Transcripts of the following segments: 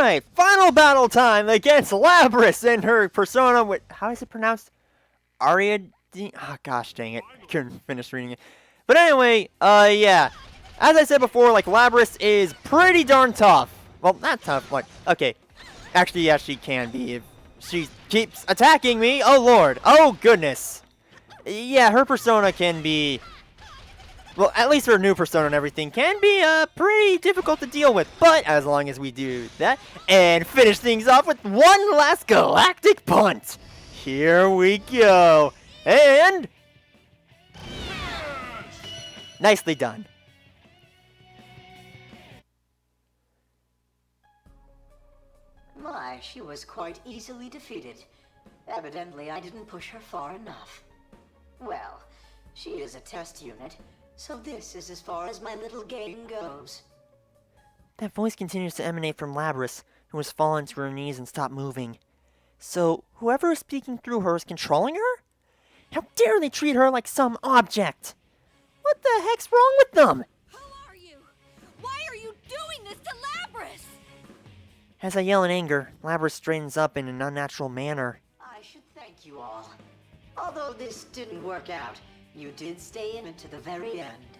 Alright, final battle time against Labris and her persona with, how is it pronounced? Ariadne? Oh gosh dang it, I couldn't finish reading it. But anyway, yeah. As I said before, like, Labris is pretty darn tough. Well, not tough, but, okay. Actually, yeah, she can be if she keeps attacking me. Oh lord, oh goodness. Yeah, her persona can be, well, at least her new persona and everything can be pretty difficult to deal with. But as long as we do that and finish things off with one last galactic punt. Here we go. And nicely done. My, she was quite easily defeated. Evidently, I didn't push her far enough. Well, she is a test unit, so this is as far as my little game goes. That voice continues to emanate from Labris, who has fallen to her knees and stopped moving. So, whoever is speaking through her is controlling her? How dare they treat her like some object? What the heck's wrong with them? Who are you? Why are you doing this to Labris? As I yell in anger, Labris straightens up in an unnatural manner. I should thank you all. Although this didn't work out, you did stay in it to the very end.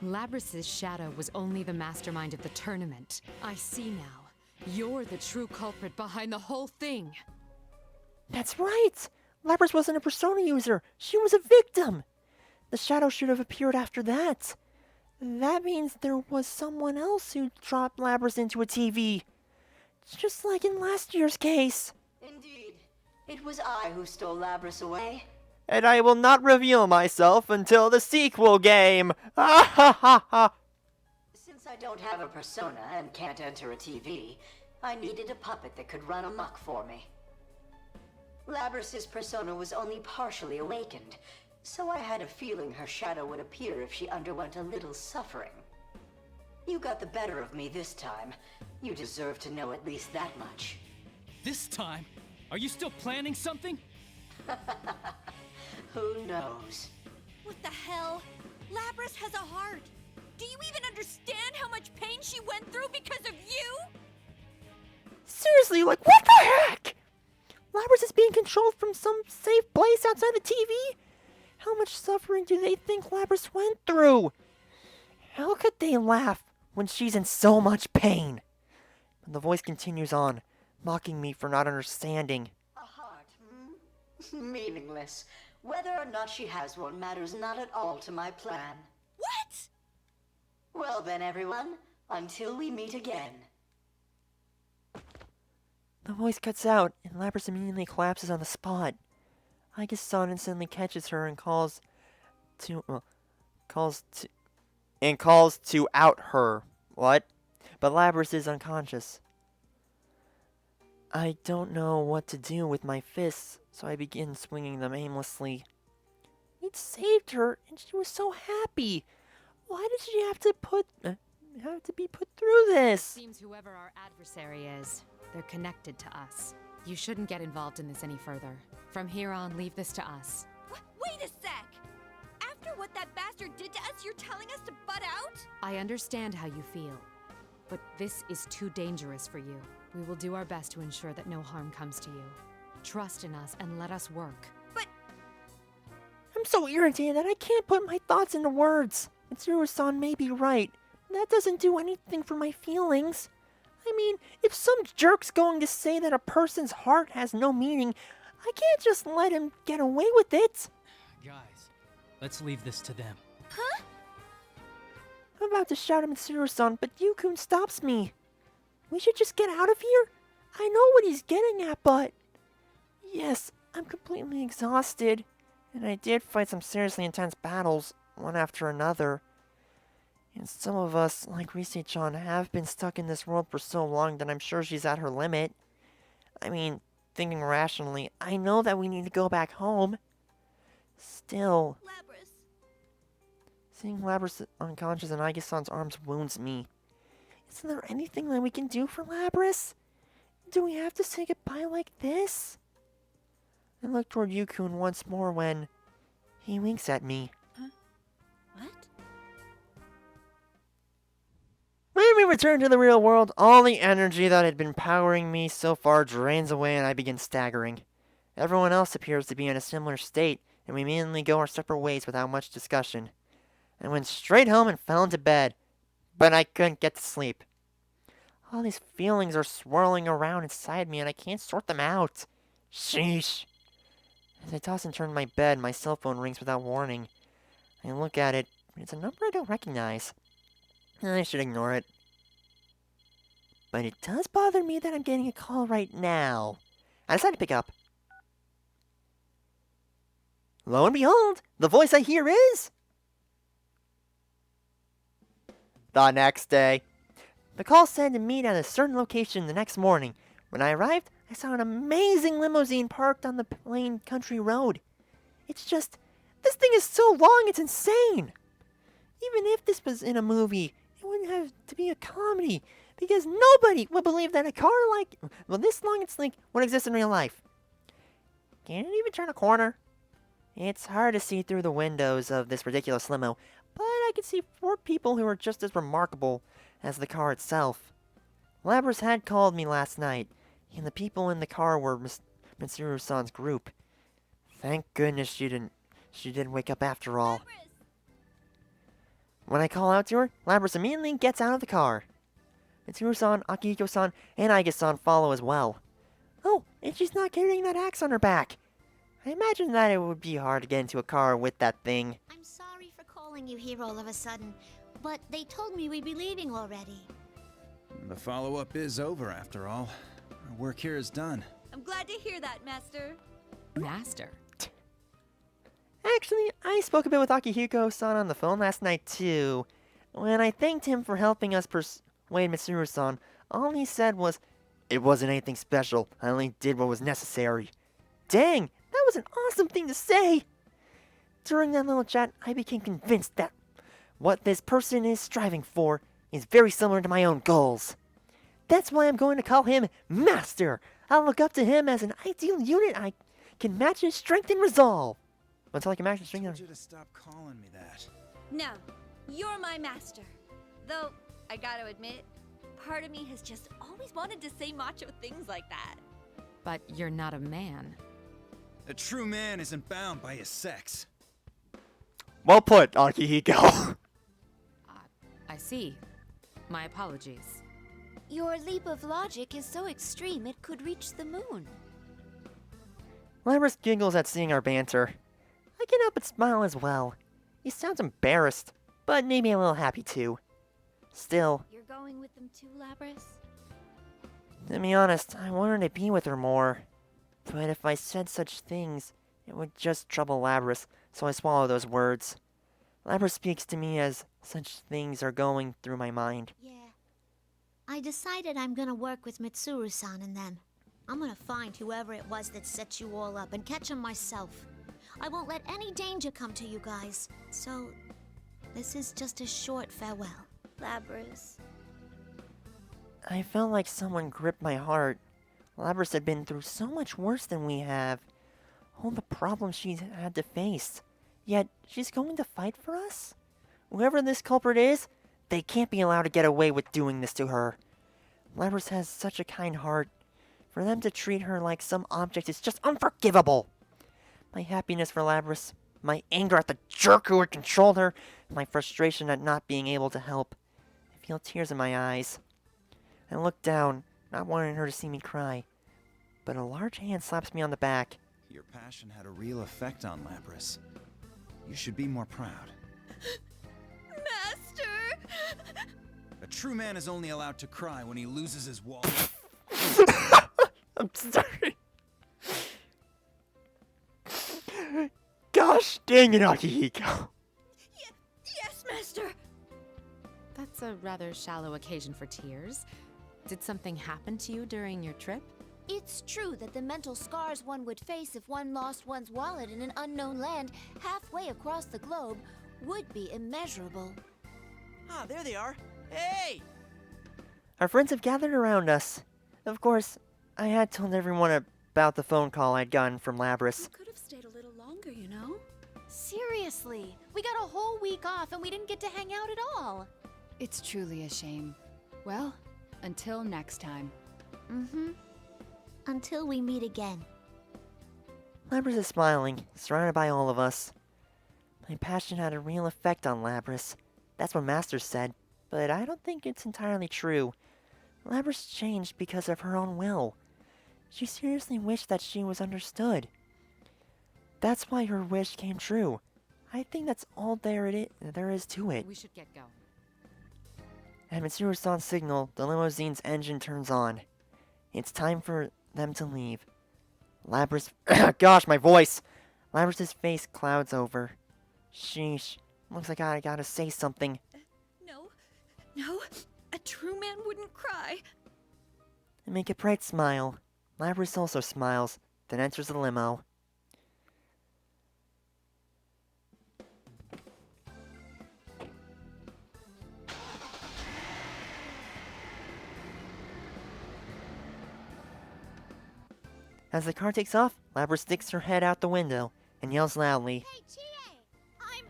Labris's shadow was only the mastermind of the tournament. I see now. You're the true culprit behind the whole thing. That's right! Labris wasn't a persona user. She was a victim. The shadow should have appeared after that. That means there was someone else who dropped Labris into a TV. Just like in last year's case. Indeed. It was I who stole Labris away. And I will not reveal myself until the sequel game. Ah ha ha ha! Since I don't have a persona and can't enter a TV, I needed a puppet that could run amok for me. Labris's persona was only partially awakened, so I had a feeling her shadow would appear if she underwent a little suffering. You got the better of me this time. You deserve to know at least that much. This time? Are you still planning something? Who knows? What the hell? Labris has a heart. Do you even understand how much pain she went through because of you? Seriously, like, what the heck? Labris is being controlled from some safe place outside the TV? How much suffering do they think Labris went through? How could they laugh when she's in so much pain? And the voice continues on, mocking me for not understanding. A heart, hmm? Meaningless. Whether or not she has one matters not at all to my plan. What? Well then, everyone, until we meet again. The voice cuts out, and Labris immediately collapses on the spot. Aigis-san instantly catches her and calls to out her. What? But Labris is unconscious. I don't know what to do with my fists, so I begin swinging them aimlessly. We'd saved her, and she was so happy. Why did she have to be put through this? Seems whoever our adversary is, they're connected to us. You shouldn't get involved in this any further. From here on, leave this to us. Wait a sec! After what that bastard did to us, you're telling us to butt out? I understand how you feel, but this is too dangerous for you. We will do our best to ensure that no harm comes to you. Trust in us and let us work. But I'm so irritated that I can't put my thoughts into words. Mitsuru-san may be right. That doesn't do anything for my feelings. I mean, if some jerk's going to say that a person's heart has no meaning, I can't just let him get away with it. Guys, let's leave this to them. huh? I'm about to shout at Mitsuru-san, but Yukun stops me. We should just get out of here? I know what he's getting at, but... Yes, I'm completely exhausted. And I did fight some seriously intense battles, one after another. And some of us, like Rise-chan, have been stuck in this world for so long that I'm sure she's at her limit. I mean, thinking rationally, I know that we need to go back home. Still, Labris. seeing Labris unconscious in Aigis-san's arms wounds me. Isn't there anything that we can do for Labris? Do we have to say goodbye like this? I look toward Yukun once more when he winks at me. What? Wait a we return to the real world, all the energy that had been powering me so far drains away and I begin staggering. Everyone else appears to be in a similar state, and we immediately go our separate ways without much discussion. I went straight home and fell into bed, but I couldn't get to sleep. All these feelings are swirling around inside me and I can't sort them out. Sheesh. As I toss and turn in my bed, my cell phone rings without warning. I look at it, but it's a number I don't recognize. I should ignore it. But it does bother me that I'm getting a call right now. I decide to pick up. Lo and behold, the voice I hear is... The next day. The call said to meet at a certain location the next morning. When I arrived, I saw an amazing limousine parked on the plain country road. It's just, this thing is so long, it's insane. Even if this was in a movie, it wouldn't have to be a comedy, because nobody would believe that a car this long and sleek would exist in real life. Can it even turn a corner? It's hard to see through the windows of this ridiculous limo, but I can see 4 people who are just as remarkable as the car itself. Labras had called me last night, and the people in the car were Mitsuru-san's group. Thank goodness she didn't wake up after all. When I call out to her, Labras immediately gets out of the car. Mitsuru-san, Akihiko-san, and Aiga-san follow as well. Oh, and she's not carrying that axe on her back. I imagine that it would be hard to get into a car with that thing. I'm sorry for calling you here all of a sudden, but they told me we'd be leaving already. The follow-up is over, after all. Our work here is done. I'm glad to hear that, Master. Master. Actually, I spoke a bit with Akihiko-san on the phone last night, too. When I thanked him for helping us persuade Mitsuru-san, all he said was, "It wasn't anything special. I only did what was necessary." Dang, that was an awesome thing to say! During that little chat, I became convinced that what this person is striving for is very similar to my own goals. That's why I'm going to call him Master. I'll look up to him as an ideal unit I can match his strength and resolve. Until I can match his strength I and told you to stop calling me that. No, you're my master. Though, I gotta admit, part of me has just always wanted to say macho things like that. But you're not a man. A true man isn't bound by his sex. Well put, Akihiko. I see. My apologies. Your leap of logic is so extreme it could reach the moon. Labras giggles at seeing our banter. I can't help but smile as well. He sounds embarrassed, but maybe a little happy too. Still, You're going with them too, Labras? to be honest, I wanted to be with her more. But if I said such things, it would just trouble Labras, so I swallow those words. Labras speaks to me as such things are going through my mind. Yeah. I decided I'm gonna work with Mitsuru-san and them. I'm gonna find whoever it was that set you all up and catch him myself. I won't let any danger come to you guys. So, this is just a short farewell. Labras. I felt like someone gripped my heart. Labras had been through so much worse than we have. All the problems she's had to face. Yet, she's going to fight for us? Whoever this culprit is, they can't be allowed to get away with doing this to her. Labras has such a kind heart. For them to treat her like some object is just unforgivable. My happiness for Labras, my anger at the jerk who had controlled her, my frustration at not being able to help. I feel tears in my eyes. I look down, not wanting her to see me cry. But a large hand slaps me on the back. Your passion had a real effect on Labras. You should be more proud. Master! A true man is only allowed to cry when he loses his wallet. I'm sorry. Gosh dang it, Akihiko. Yes, Master! That's a rather shallow occasion for tears. Did something happen to you during your trip? It's true that the mental scars one would face if one lost one's wallet in an unknown land halfway across the globe would be immeasurable. Ah, there they are. Hey! Our friends have gathered around us. Of course, I had told everyone about the phone call I'd gotten from Labras. Could have stayed a little longer, you know? Seriously, we got a whole week off and we didn't get to hang out at all. It's truly a shame. Well, until next time. Mm-hmm. Until we meet again. Labrys is smiling, surrounded by all of us. My passion had a real effect on Labrys. That's what Master said, but I don't think it's entirely true. Labrys changed because of her own will. She seriously wished that she was understood. That's why her wish came true. I think that's all there is to it. We should get going. At Mitsuru-san's signal, the limousine's engine turns on. It's time for them to leave. Labrys... Gosh, my voice! Labrys' face clouds over. Sheesh. Looks like I gotta say something. No, a true man wouldn't cry. I make a bright smile. Labrys also smiles, then enters the limo. As the car takes off, Labrys sticks her head out the window and yells loudly. Hey, Chie! I'm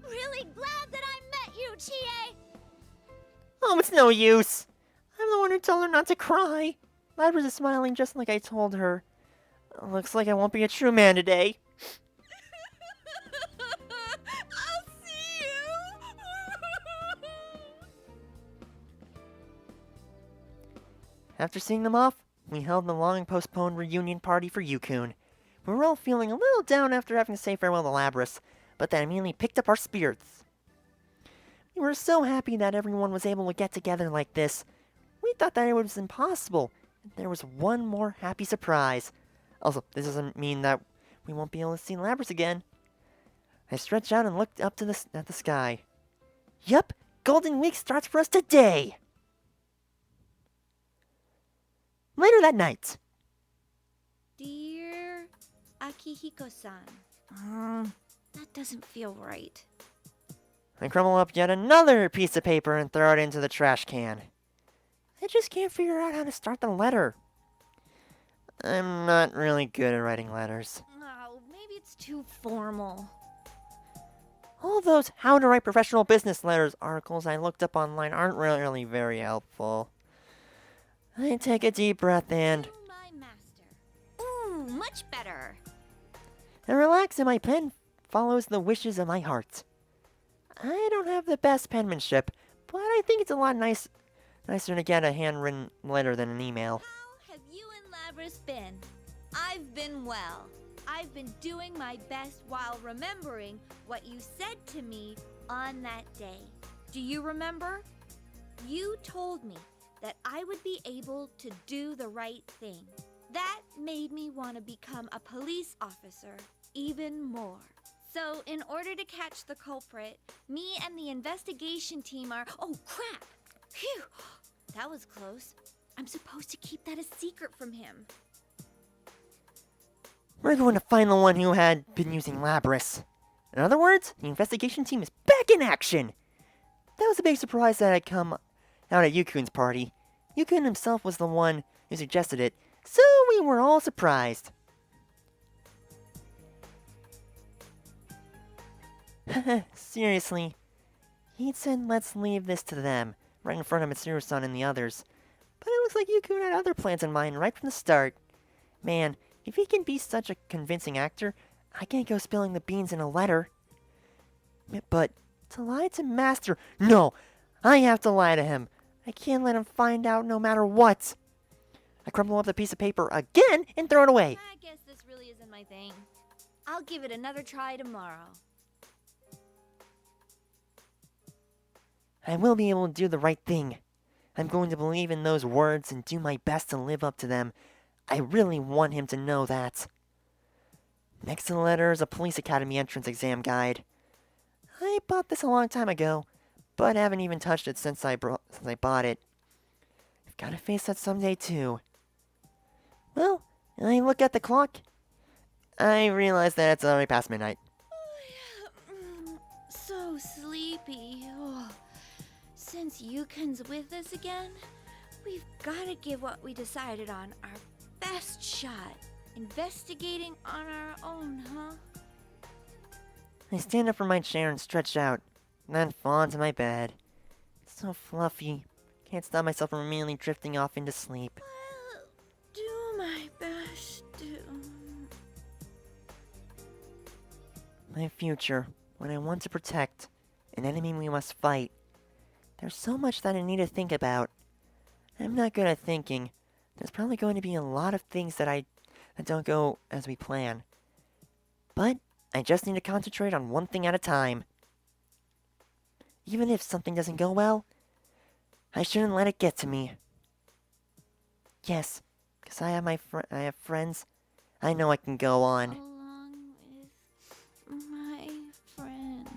really glad that I met you, Chie! Oh, it's no use! I'm the one who told her not to cry. Labrys is smiling just like I told her. Looks like I won't be a true man today. I'll see you! After seeing them off, we held the long-postponed reunion party for Yukun. We were all feeling a little down after having to say farewell to Labrys, but that immediately picked up our spirits. We were so happy that everyone was able to get together like this. We thought that it was impossible. There was one more happy surprise. Also, this doesn't mean that we won't be able to see Labrys again. I stretched out and looked up at the sky. Yup, Golden Week starts for us today! Later that night. Dear Akihiko-san, that doesn't feel right. I crumble up yet another piece of paper and throw it into the trash can. I just can't figure out how to start the letter. I'm not really good at writing letters. Oh, maybe it's too formal. All those how to write professional business letters articles I looked up online aren't really very helpful. I take a deep breath and... To my master. Ooh, much better. I relax and my pen follows the wishes of my heart. I don't have the best penmanship, but I think it's a lot nicer to get a handwritten letter than an email. How have you and Labrys been? I've been well. I've been doing my best while remembering what you said to me on that day. Do you remember? You told me that I would be able to do the right thing. That made me want to become a police officer even more. So, in order to catch the culprit, me and the investigation team are... Oh, crap! Phew! That was close. I'm supposed to keep that a secret from him. We're going to find the one who had been using Labrys. In other words, the investigation team is back in action! That was a big surprise that had come out at Yukun's party. Yukun himself was the one who suggested it, so we were all surprised. Seriously. He'd said let's leave this to them, right in front of Mitsuru-san and the others. But it looks like Yukun had other plans in mind right from the start. Man, if he can be such a convincing actor, I can't go spilling the beans in a letter. But to lie to Master... No! I have to lie to him. I can't let him find out no matter what. I crumple up the piece of paper again and throw it away. I guess this really isn't my thing. I'll give it another try tomorrow. I will be able to do the right thing. I'm going to believe in those words and do my best to live up to them. I really want him to know that. Next to the letter is a police academy entrance exam guide. I bought this a long time ago, but haven't even touched it since I bought it. I've got to face that someday too. Well, I look at the clock. I realize that it's already past midnight. So sleepy. Oh. Since Yukun's with us again, we've got to give what we decided on our best shot. Investigating on our own, huh? I stand up from my chair and stretch out, then fall into my bed. It's so fluffy, Can't stop myself from immediately drifting off into sleep. I'll do my best to. My future, when I want to protect, an enemy we must fight. There's so much that I need to think about. I'm not good at thinking. There's probably going to be a lot of things that don't go as we plan. But I just need to concentrate on one thing at a time. Even if something doesn't go well, I shouldn't let it get to me. Yes, because I have friends. I know I can go on. Along with my friend.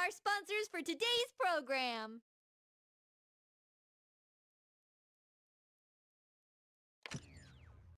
our sponsors for today's program.